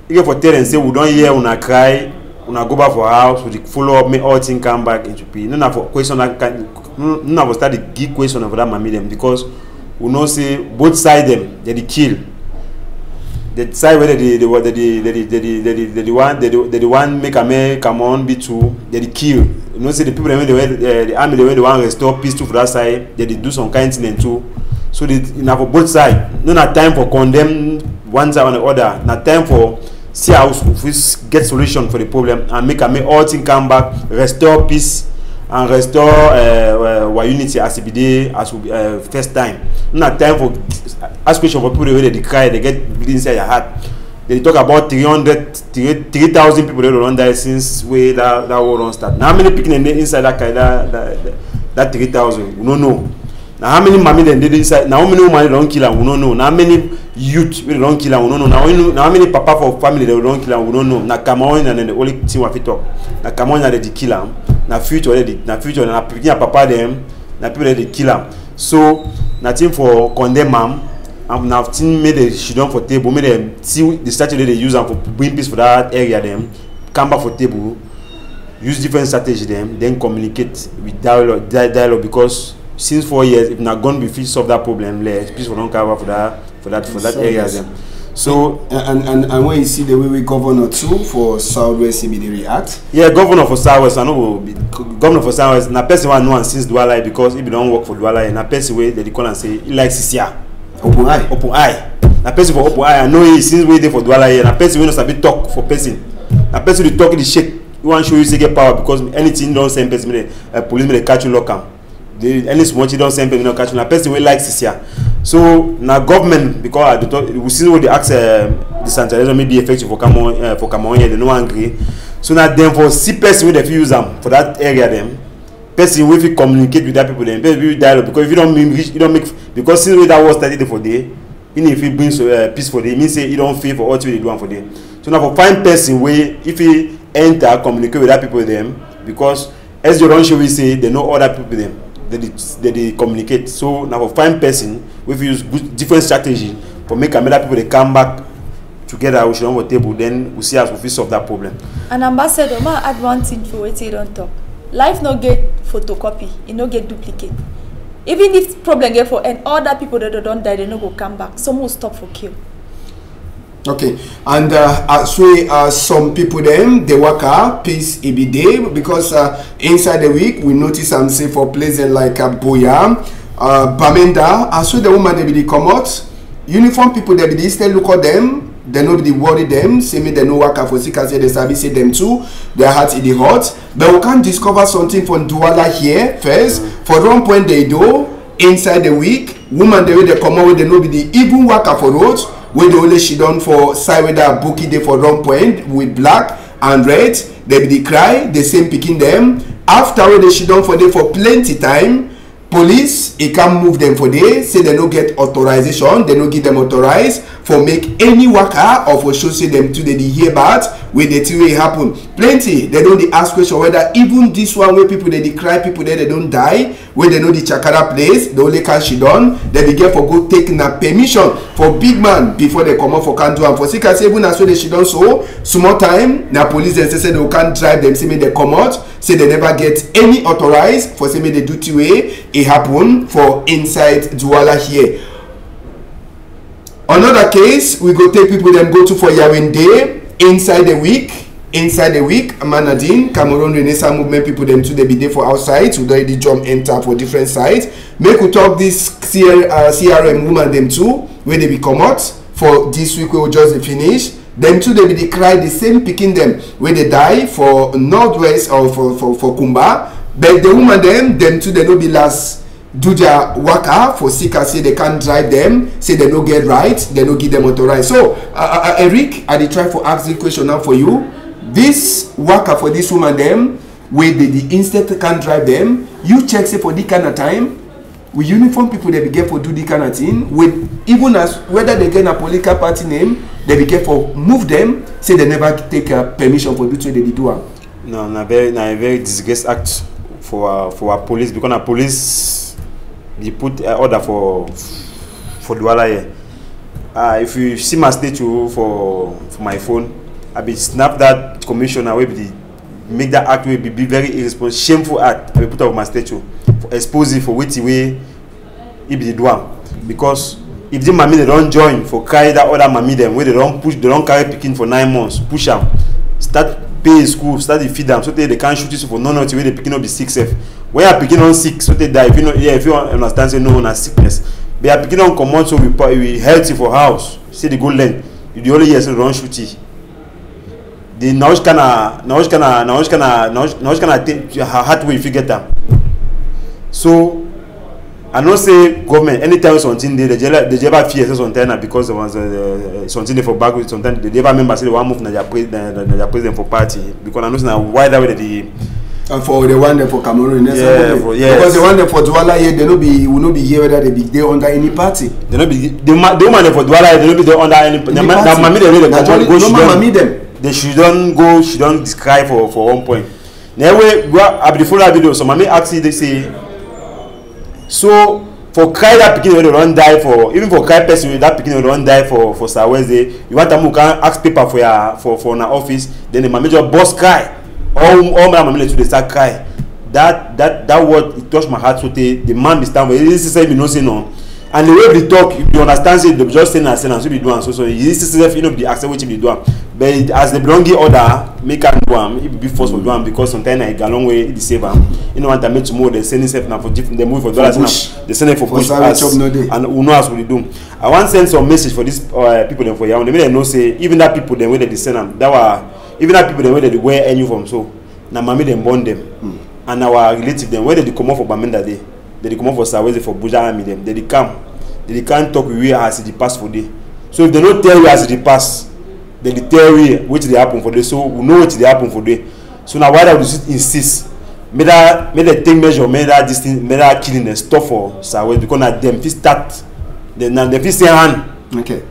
you get for tell and say we don't hear una cry, una go back for house, we follow up, make all things come back into P. No for question that can no for start the geek question of that mommy them because we know say both side them they kill. The side where the one make a man come on be two they kill. You know, say the people the army the one restore peace to for that side, they do some kind thing too. So they for both sides. No not time for condemn one side on the other. Not time for see how we get solution for the problem and make all things come back, restore peace and restore unity as it be as first time. Not time for ask question for people where they cry, they get bleeding inside your heart. They talk about 3,000 people that don't die since way that war don't start. Now how many people inside that 3,000? We don't know. Now how many mommy then did inside? Now how many women don't kill them? We don't know. Now how many youth we don't kill them? We don't know. Now how many papa for family they don't kill them? We don't know. Now come on and then the only thing we talk. Now come on and they kill them. Now future already. Now future now picking papa them. Now people they kill them. So nothing for condemn them. And now team made a shit down for table, made them see the strategy they use them for bring peace for that area them, come back for table, use different strategy them, then communicate with dialogue because since 4 years if not gonna be fit solve that problem, peace for don't cover for that area them. So and when you see the way we governor too for Southwest CB they react. Yeah, governor for Southwest, I know governor for Southwest, na person one know and since Douala because if you don't work for Douala, na person way they call and say he likes Sisia. Open eye. Na person for open eye. I know he since we there for Douala here. Na person we no sabi talk for person. Na person dey talk the shake. You want show you say get power because anything don't send person police may catch you lock am. Any small thing don't send person no catch you. Na person we like Sisia. So na government because we see what they ask decentralization may be effective for Cameroon here. They no agree. So na them for see person we dey use them for that area them. Person if you communicate with that people then people dialogue because if you don't make because since that was started for day even if it brings peace for day it means say you don't feel for all you do one for day. So now for find person way if you enter communicate with that people with them because as the run show we say they know other people them they communicate. So now for find person we use different strategy for make another people they come back together, we should on the table, then we see as we solve that problem. And ambassador, ma add one thing for what you don't talk. Life no get photocopy, it no get duplicate. Even if problem get for and other people that don't die, they no go come back. Some will stop for kill. Okay, and some people them they work peace every day because inside the week we notice I'm say for places like Boya, Bamenda, as the woman they be come out, uniform people they be still look at them. They nobody worry them, say me they no work for sick as they service them too, their heart in the hot. But we can discover something from Douala here first. For 1 point they do inside the week, woman they way they come out with they nobody even work for roads, where they only she done for side with that bookie day for 1 point with black and red, they be cry, the same picking them. After where they she done for day for plenty time. Police, it can move them for days, say they don't get authorization, they don't give them authorized for make any worker or for show say them to the hear about where the thing will happen. Plenty, they don't ask question whether even this one where people they cry, people there they don't die, where they know the Chakara place, the only can she done, they be get for go taking a permission for big man before they come out for can do and for sick as even as well they she done so small time, now police then say they can't drive them, say me they come out, say they never get any authorized for say me the duty way. It happen for inside Douala here. Another case, we go take people them go to for Yawende inside the week. Manadine, Cameroon Renaissance movement people them too they be there for outside to do the jump enter for different sites. Make we talk this CRM woman them too where they be come out for this week we will just finish. Them too they be the cry the same picking them where they die for Northwest or for Kumba. But the woman them too they no be last do their worker for sick say they can't drive them, say they don't get right, they don't give them authorized. So Eric, I did try for ask the question now for you. This worker for this woman them where the instant can't drive them, you check say for this kind of time with uniform people they be get for do this kind of thing with even as whether they get a political party name, they be get for move them, say they never take permission for do what they do. No, na very disgrace act for our police because our police they put order for Douala here. If you see my statue for my phone, I be snap that commissioner will be make that act will be very irresponsible, shameful act. I will put up my statue for exposing for which way it be do because if the mommy they don't join for carry that other mommy them where they don't push, they don't carry picking for 9 months, push them, start pay school, start to feed them so they can't shoot you for no where they picking up the sick self. When you picking on sick, so they die. If you know, yeah, if you understand, say no one has sickness. But you picking on common, so we healthy for house. See the good learn. You the only year so don't shoot it. The now can take her heart way if you get them. So I don't say government anytime something they never fear something because there was something for back with something they never remember say they want move na their president for party because I know say why that way they. And for the one for Cameroon, yes. Because the one for Douala here, they will not be here whether they be there under any party. They not be the one for Douala, they not be there under any. That mommy they really go. They shouldn't go. She don't describe for 1 point. Now we go up the follow video. So mommy actually they say. So for cry that picking they don't die for even for cry person that picking they don't die for Wednesday. You want to move can ask paper for your for an office. Then the mommy just boss cry. All my family to start cry. That word it touched my heart so the man be stand where this is say no say no. And the way they talk, you understand say they just saying and so be doing so this is you know the accept what you be doing. But as the belong order, make and do am, it be forced for do am because sometimes I go a long way it save am. You know want to make tomorrow they send self now for different they move for dollars now. They send it for push and who knows what they do. I want send some message for these people them for you. They may know say even that people them where they send them that were even that people them where they wear any from so now mommy them born them and our relative them where they come off for Bamenda day they come off for Saweze for Buja Army them they can't talk with you as the past for day. So if they don't tell you as the past then they tell you which they happen for day so we know what they happen for day. So now why would you insist may they take measure may that killing and stuff for Saweze because now them fit start then they fit say hand. Okay.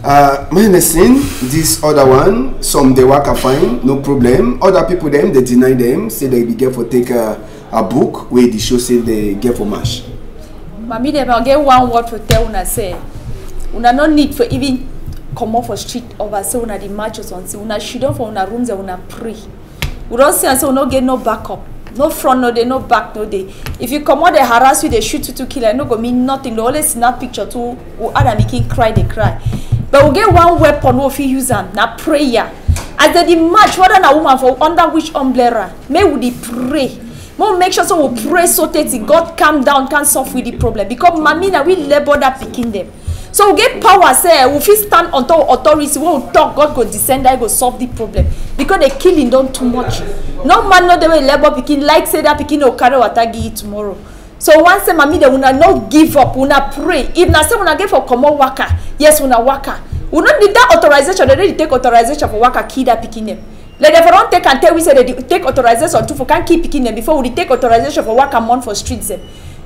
My understand this other one, some they work fine, no problem. Other people them they deny them, say they be get for take a book where the show say they get for mash. Mami, they get one word to tell una say, una no need for even come off for street over say una the matches on say una shouldn't for una rooms and una pray. We don't say and say una get no backup, no front, no day, no back, no day. If you come out they harass you, they shoot you to kill, I no go mean nothing. They always snap picture too, or other making cry, they cry. But we get one weapon we fit use am na prayer. As they match whether na woman for under which umbrella, may we pray. More make sure so we pray so that God calm down, can solve with the problem. Because mami na we labor that picking them. So we get power, say we fit stand on top authority. When we talk, God go descend, I go solve the problem. Because they killing don't too much. No man no they will labor picking like say that picking will carry water give tomorrow. So once say mami they will not give up, we not pray. If na say we not get for common worker, yes we not worker. We don't need that authorization. They need to take authorization for worker kid that picking them. Like if I don't take and tell we say they take authorization to for can keep picking them before we take authorization for work a month for streets them.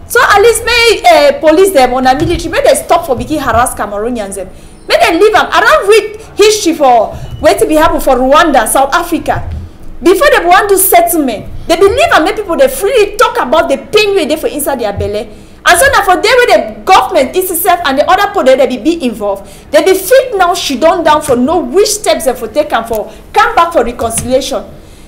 So at least may police them on a military, may they stop for begin harass Cameroonians them. May they leave them. I don't read history for where to be happen for Rwanda, South Africa. Before they want to settlement, they believe and make people they freely talk about the pain where they for inside their belly. And so now for them where the government is itself and the other people they be involved, they be fit now she done down for know which steps they for take and for come back for reconciliation.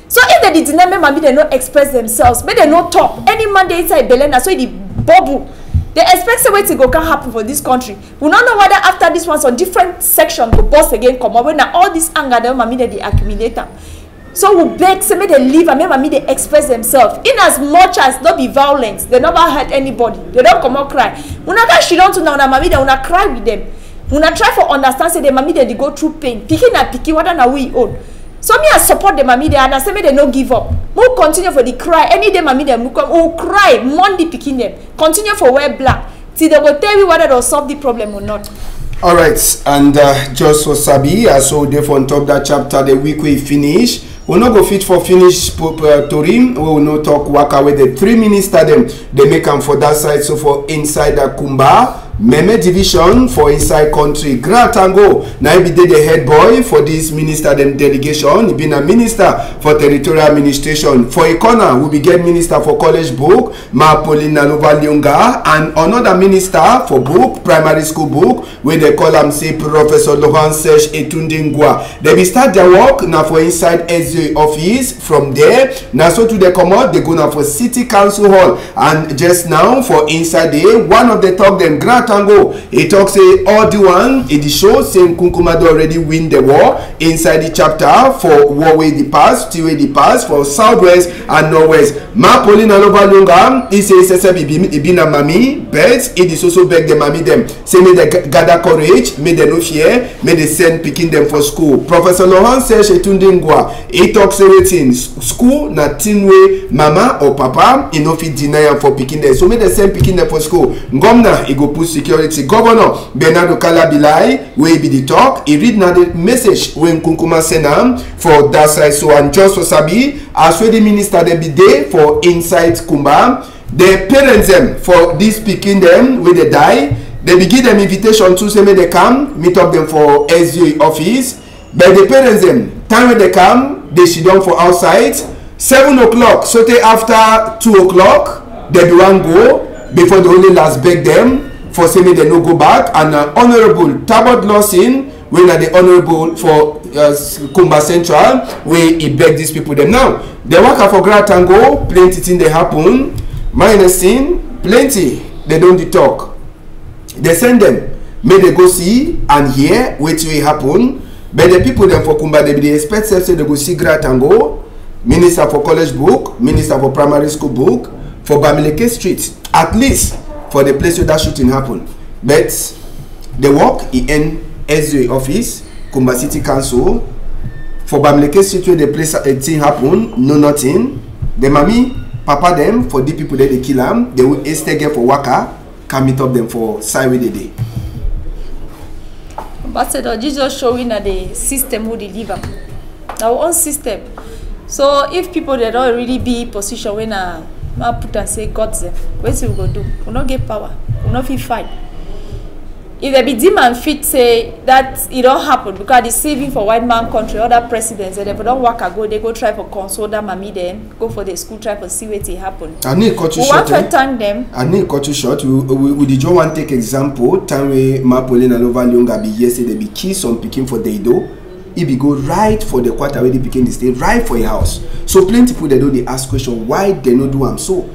So if they did not maybe they not express themselves, maybe they not talk. Any man they inside Belena, so the bubble. They expect a way to go can happen for this country. We don't know whether after this one's on different section go boss again come up when now all this anger they accumulate them. So we beg, say, may they leave and may they express themselves. In as much as not be violent, they never hurt anybody. They don't come out cry. When I she don't know na mami, they wanna cry with them. When I try for understand, say the mami they go through pain. Picking and picking, what are we own? So me I support the mami they and I say me they no give up. We'll continue for the cry. Any day mami they will cry, Monday picking them. Continue for wear black. See they will tell you whether they'll solve the problem or not. Alright, and just for Sabi, so therefore on top that chapter the week we finish. We'll not go fit for finish Torim. We will not talk work away the 3 ministers them they make them for that side. So for inside the Kumba, Meme division for inside country. Grand Tango now he be the head boy for this minister them delegation. He been a minister for territorial administration. For a corner we be get minister for college book, Ma Paulina Lovalionga, and another minister for book, primary school book, where they call him say Professor Laurent Serge Etundingwa. They be start their work now for inside SJ office. From there now so to the come out they go now for city council hall, and just now for inside there one of the talk them Grand Tango, he talks say all the one in the show saying Kunkumado already win the war inside the chapter for war way the past, two way the past for southwest and northwest. Ma Paulina Lovalonga, he says he been a mammy, but it is also beg the mammy them. Say may they gather courage, may they no fear, may they send picking them for school. Professor Laurent Serge Etundingwa, he talks everything school na tin way mama or papa, he no fit deny for picking them. So may they send picking them for school. Ngomna, he go put security. Governor Bernardo Calabilai will be the talk. He read now the message when Kunkuma send him for that side. So and just for Sabi, as well the minister they be there for inside Kumba. The parents them for this picking them when they die. They be give them invitation to say may they come meet up them for SGA office. But the parents them time when they come they sit down for outside 7 o'clock. So they after 2 o'clock they be one go before the only last beg them for saying they no go back. And Honorable Tabot Lawson, when are the honorable for Kumba Central, where he beg these people them now. They work for Grand Tango, plenty things they happen. Minus thing, plenty they don't talk. They send them, may they go see and hear what will happen. But the people them for Kumba they expect say they go see Grand Tango, minister for college book, minister for primary school book, for Bamileke Street, at least. For the place where that shooting happened. But the work in SJ office, Kumba City Council, for Bamileke Street where the place a thing happened, no nothing. The mommy, papa them, for the people that they kill them, they will stay for waka, can meet up them for side with the day. Ambassador, Jesus showing that the system will deliver. Our own system. So if people they don't really be in position when I put and say God's there. What we go do? We not get power. We not fit fight. if they be demand fit say that it don't happen because it's saving for white man country, other presidents, and if they don't work go, they go try for console that mommy then go for the school try for see what it happen. I need cut you short. Thank them. I need cut you short. We did you want take example? Time we Mapolina and Nova Lunga be yes, they be key some picking for the do. If you go right for the quarter where they became the state, right for a house. So plenty people they do they ask question why they not do am so.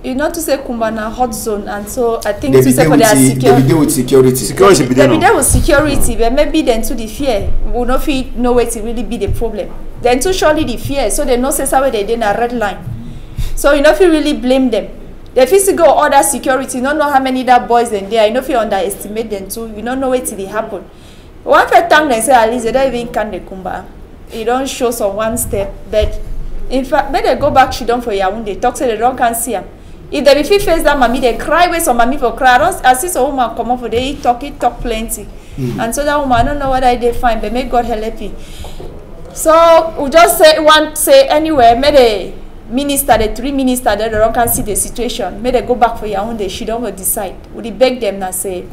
You know to say Kumbana hot zone, and so I think to say for their security. They be there with security. Security be there with security, but maybe then to the fear. We not feel no way to really be the problem. Then to surely the fear, so they know say somewhere they did a red line. So you know if you really blame them. The physical order security, you don't know how many that boys in there. You know if you underestimate them too, you don't know where till it happen. One first time they say at least they don't even can the Kumba. You don't show some one step, but in fact, when they go back, she don't for Yaoundé. Talk say they don't can see them. If they face that mommy, they cry with some mommy for cry. I see some woman come up for they talk plenty. And so that woman, I don't know what they find, but may God help you. So we just say anywhere, may the minister, the 3 ministers, they don't can see the situation. May they go back for Yaoundé, she don't decide. Would they beg them and say,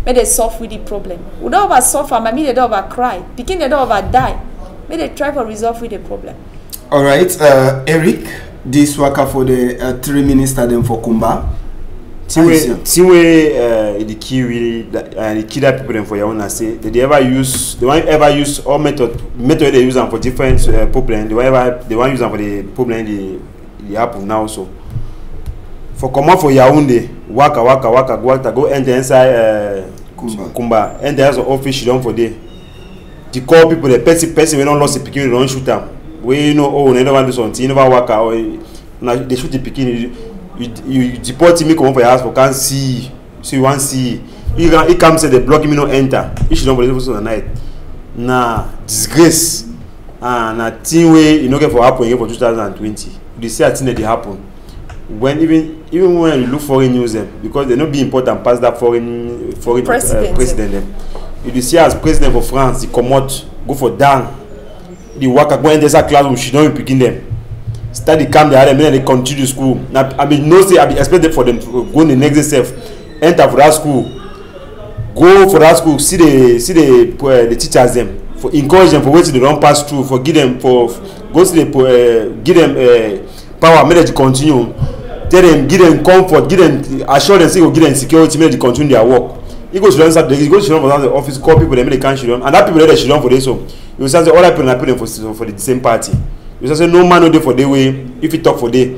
may they solve with the problem. We don't over suffer, mommy they don't over cry. Pikin they don't over die. May they try to resolve with the problem. All right, Eric. This worker for the 3 ministers them for Kumba. The key really the key that people them for Yaoundé say they won't ever use all method they use them for different problem. They won't use them for the problem the happen now. So for come out for Yaoundé, waka go enter inside Kumba enter as office she done for day. The call people the person we don't lost the pikin they don't shoot them. We know oh they never do something, you never work out or they shoot the pikin you deport me come for your house for can't see so you want see he comes say they block me no enter you should not believe for the night nah disgrace na thing way you know get for happen again for 2020 they say a thing that they happen when even when you look foreign news them because they not be important past that foreign president them you see as president for France he come out go for down the worker go enter that classroom she don't begin them start the camp they they continue school now I mean no say I be expected for them to go in the next self enter for that school go for that school see the teachers them for encourage them for waiting they don't pass through for give them for go see the give them power make them continue tell them give them comfort give them assure them say go give them security make them continue their work he goes to the office call people they make they can't shoot them and that people they shoot them for this so you say all that people I put them for the same party. You say no man no day for the way if you talk for the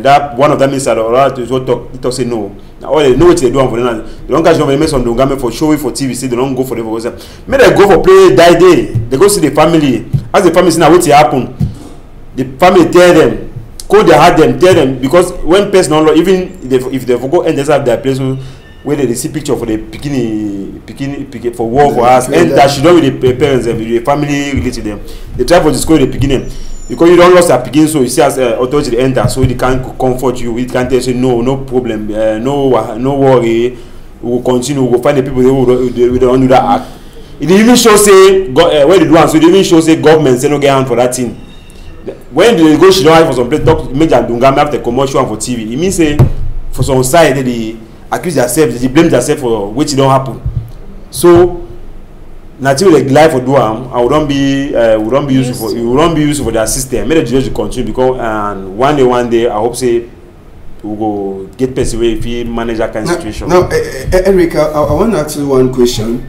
that one of them inside or that to talk he talk say no. Now all they know what they do for them. They don't catch them for some don't for show for TV say they don't go for the for may they go for play die day. They go see the family. As the family see now what happen. The family tell them, call their heart them, tell them because when person don't even if they forgo and they have their place where they see picture for the bikini for war for us and that she don't with the parents and the family related them. They try for the school the beginning because you don't lost a beginning so you see as authority enter so they can't comfort you. It can't tell you no problem no worry we will continue we will find the people they don't do that act. It even show say where they do one so it even show say government say no get hand for that thing. When they go she don't have for some place talk make and Dungame after commercial for TV it means say for some side they accuse themselves they blame themselves for which don't happen so naturally like life for do I wouldn't be useful for their system make the judge continue because and one day I hope say we go get person where if he manage that kind of situation. Now Eric I want to ask you one question.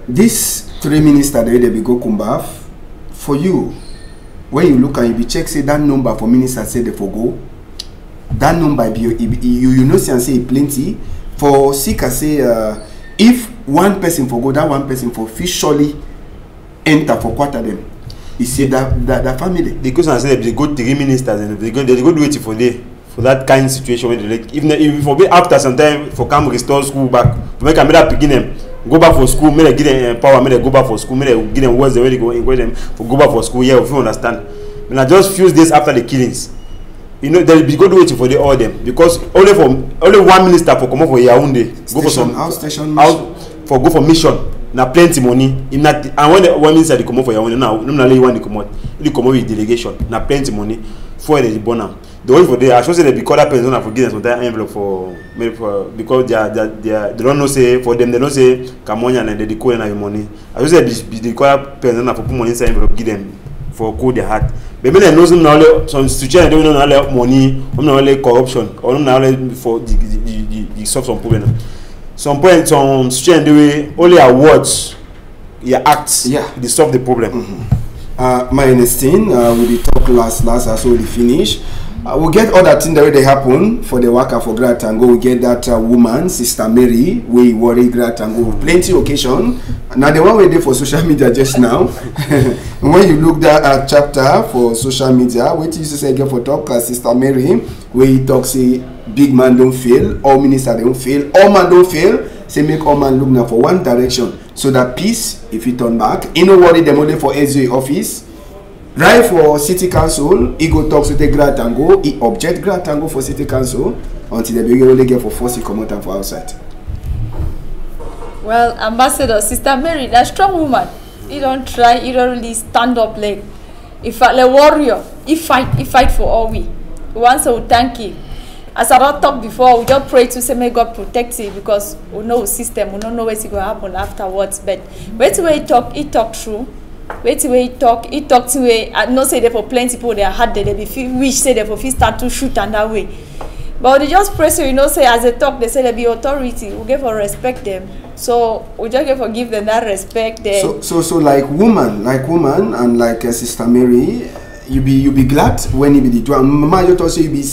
This 3 ministers they be go Kumba for you when you look and you be check say that number for ministers say they forgo that number be you know say plenty for seeker say if one person forgo that one person for fish surely enter for quarter them he say that family because I say they go 3 ministers and they go do it for that kind of situation where they like if for be after some time for come restore school back to make that begin them go back for school make they give them power make they go back for school make they give them words the way they go encourage them for go back for school if you understand and I just few days after the killings you know there will be good waiting for the all them because only one minister for come up for Yaoundé go for some station go for mission na plenty money. In that, and when the one inside the come out for your money now, normally you want to come out. You come out with delegation. Na plenty money for the bonus. The one for there, I should say they be called up person for forgiveness with that envelope for maybe for because they don't know say for them they don't say come on and they decode and your money. I should say they call up person for put money inside envelope give them for cool their heart. But when they know some situation they don't know money, not only corruption or not only for the solve some problem. Some point some situation the way only awards your acts they solve the problem. My understanding we talk last as we finish. We get other things that they happen for the worker for Gratango. We get that woman, Sister Mary, we worry Gratango. Plenty occasion. Now the one we did for social media just now. When you look at chapter for social media, what you say again for talk, Sister Mary, where he talks say big man don't fail, all minister don't fail, all man don't fail. Say make all man look now for one direction. So that peace, if you turn back, you know worry them only for SUA office. Right for city council, he go talk to the Gratango, he object Gratango for city council until they begin only get for force he come out and for outside. Well, Ambassador, Sister Mary, that strong woman. He don't try, he don't really stand up like a warrior. He fight for all we. Once I will thank you. As I don't talk before, we just pray to say may God protect you because we know system, we don't know what's going to happen afterwards. But wait till he talk through. Wait till he talk to way. I know say there for plenty people they are hard they be wish say they for start to shoot and that way. But they just pray so you know say as they talk they say they be authority. We give for respect them. So we just give for give them that respect there. So like woman and like Sister Mary, you be glad when you be the drum. Mama you also you be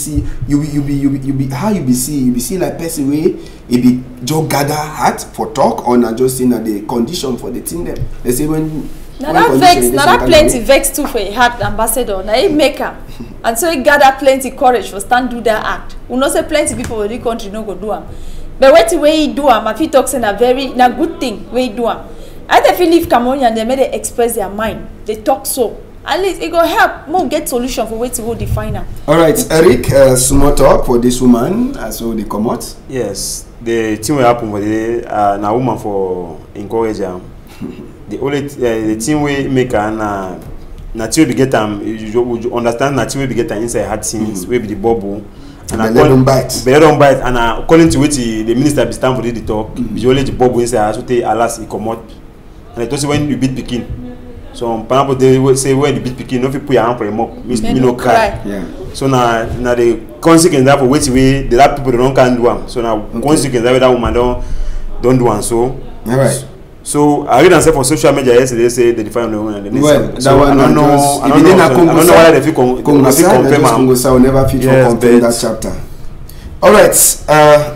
how you be see like person way you be just gather heart for talk or not just in the condition for the thing them. They say when now that plenty vex too for a heart ambassador. Now he make her, and so he gather plenty courage for stand do that act. We know say plenty people in the country no go do am. But what the way he do am, if he talks in a good thing, way he do am. I think if leave Cameroonian, they may they express their mind. They talk so. At least it go help more get solution for where to go define am. All right, Eric, small talk for this woman so they come out. Yes, the thing will happen for the na woman for encourage am. The only the thing we make na thing we get you understand na thing we get inside hard things we be the bubble and they don't bite and according to what the minister be stand for the talk be only the bubble inside so take alas it come out and it also when you beat pikin so pineapple they say when you beat pikin no fit put your hand for him up me no cry. So now the consequence that for which way the other people don't can do am so now consequence that woman don't do am so all right. So I read and say for social media yesterday they say they define the woman. Well, so I don't know why they feel confirm never fit for confirm that chapter. All right,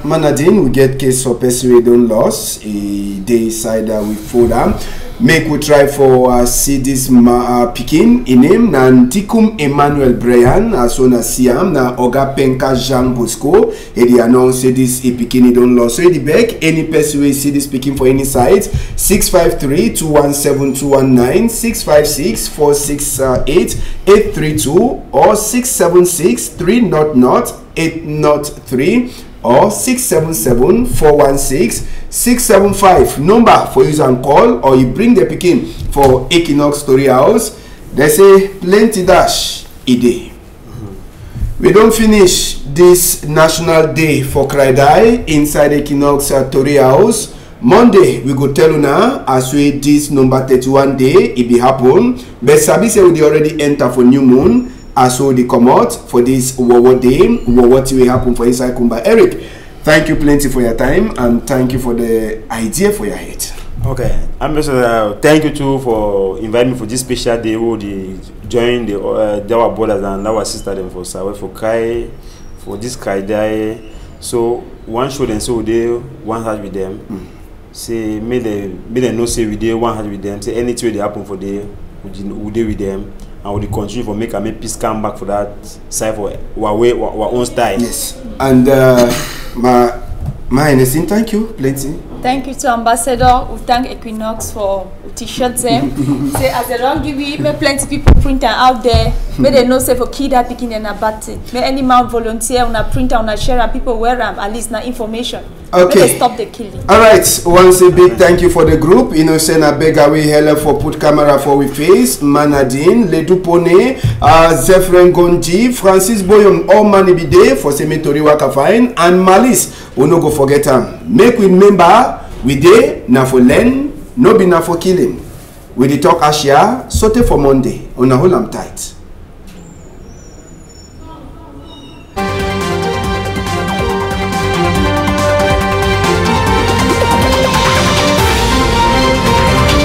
Manadine, we get case for person we don't lost a day side we folder. Make we try for see this Pekin in name na Tikum Emmanuel Brian as soon as Siam na Oga Penka Jean Bosco e dey announce this Pekin don't lost. So the back any person we see this Pekin for any site 653-217-219 656-468-832 or 676-300-803 or 677-416-675 number for use and call or you bring the Pekin for Equinoxe Story House. They say plenty dash a day. We don't finish this national day for Kridai inside Equinoxe Story House. Monday we go tell you now as we this number 31 day it be happen. But Sabi say we already enter for new moon. As so they come out for this Wawa day, what will happen for inside Kumba. Eric, thank you plenty for your time and thank you for the idea for your head. Okay, I'm just thank you too for inviting me for this special day. Who they join the our brothers and our sister them for Sawe for Kai for this Kai day. So one show them so they one heart with them. Say may they know say we dey one heart with them. Say anything they happen for they we dey with them. And we continue for make peace come back for that side for our own style. Yes. And my innocent, thank you, plenty. Thank you to Ambassador. We thank Equinoxe for t-shirts. Say as they don't give me plenty people printer out there. May they know say for kid that picking and a bad thing. May any man volunteer on a printer on a share and people wear them at least na information. Okay. Make they stop the killing. All right. Once a big thank you for the group. Innocent Abegawe Hele for put camera for we face. Manadine, Ledu Pone, Zephyrin Gonji, Francis Boyon, all money be there for cemetery Wakafine, and Malice. We no go forget them. Make we remember we dey na for learn, no be na for killing. We dey talk Asia, sote for Monday. On a whole am tight.